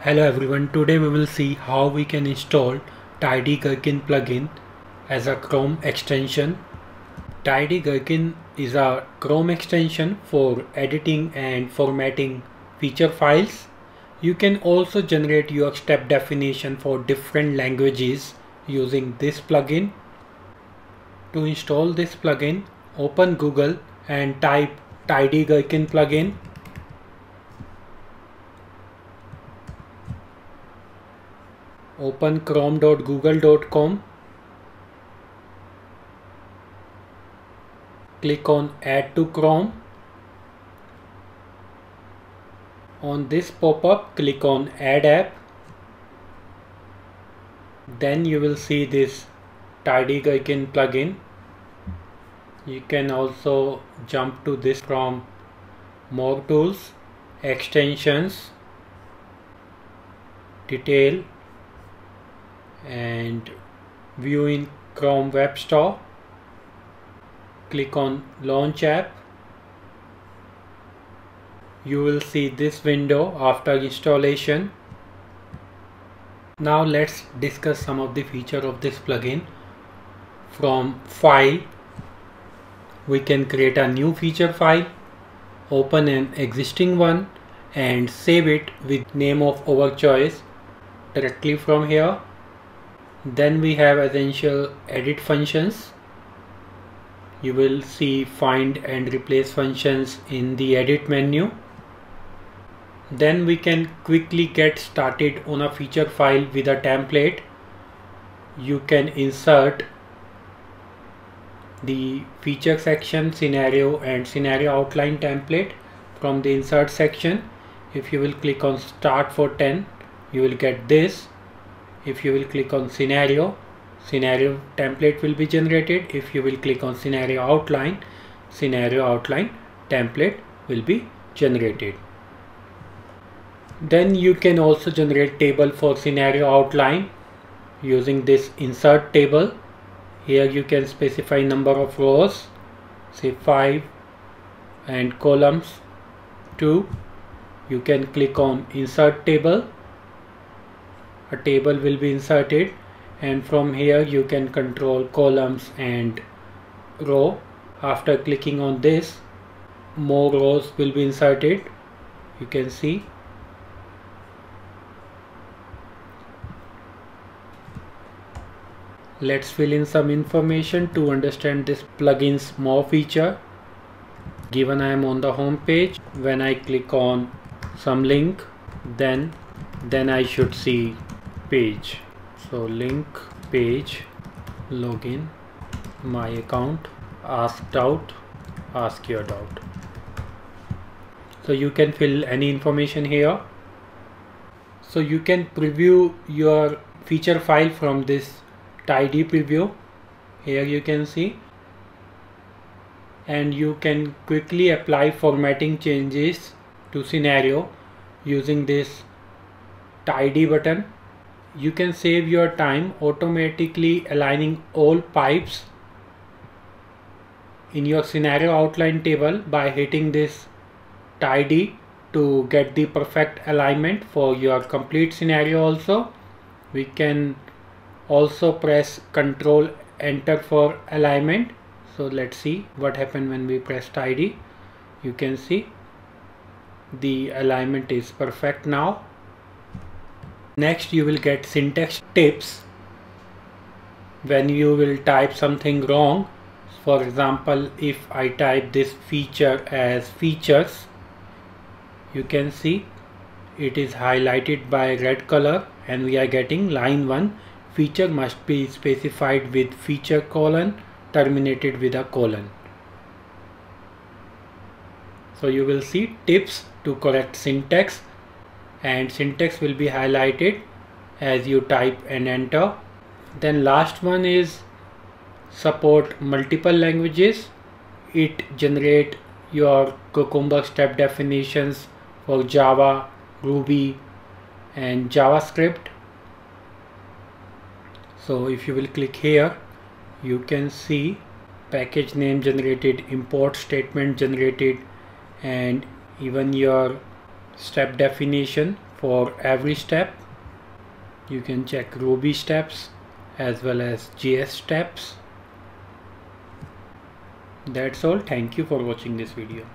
Hello everyone, today we will see how we can install Tidy Gherkin plugin as a Chrome extension. Tidy Gherkin is a Chrome extension for editing and formatting feature files. You can also generate your step definition for different languages using this plugin. To install this plugin, open Google and type Tidy Gherkin plugin. Open chrome.google.com. Click on Add to Chrome. On this pop-up, click on Add App. Then you will see this Tidy Gherkin plugin. You can also jump to this from More Tools, Extensions, Detail, and View in Chrome Web Store. Click on Launch App. You will see this window after installation. Now let's discuss some of the features of this plugin. From File, we can create a new feature file, open an existing one and save it with name of our choice directly from here. Then we have essential edit functions. You will see find and replace functions in the edit menu. Then we can quickly get started on a feature file with a template. You can insert the feature section, scenario and scenario outline template from the insert section. If you will click on start for 10, you will get this. If you will click on scenario template will be generated. If you will click on scenario outline template will be generated. Then you can also generate table for scenario outline using this insert table. Here you can specify number of rows, say 5, and columns 2. You can click on insert table. A table will be inserted, and from here you can control columns and row. After clicking on this, more rows will be inserted. You can see. Let's fill in some information to understand this plugin's more feature. Given I am on the home page, when I click on some link, then I should see page. So link, page, login, my account, ask doubt, ask your doubt. So you can fill any information here. So you can preview your feature file from this Tidy preview. Here you can see, and you can quickly apply formatting changes to scenario using this Tidy button. You can save your time automatically aligning all pipes in your scenario outline table by hitting this Tidy to get the perfect alignment for your complete scenario. Also, we can also press Ctrl Enter for alignment. So let's see what happens when we press Tidy. You can see the alignment is perfect now. Next, you will get syntax tips when you will type something wrong. For example, if I type this feature as features, you can see it is highlighted by red color, and we are getting line 1. Feature must be specified with feature colon terminated with a colon. So you will see tips to correct syntax, and syntax will be highlighted as you type and enter. Then last one is support multiple languages. It generate your Cucumber step definitions for Java, Ruby and JavaScript. So if you will click here, you can see package name generated, import statement generated, and even your step definition for every step. You can check Ruby steps as well as JS steps. That's all. Thank you for watching this video.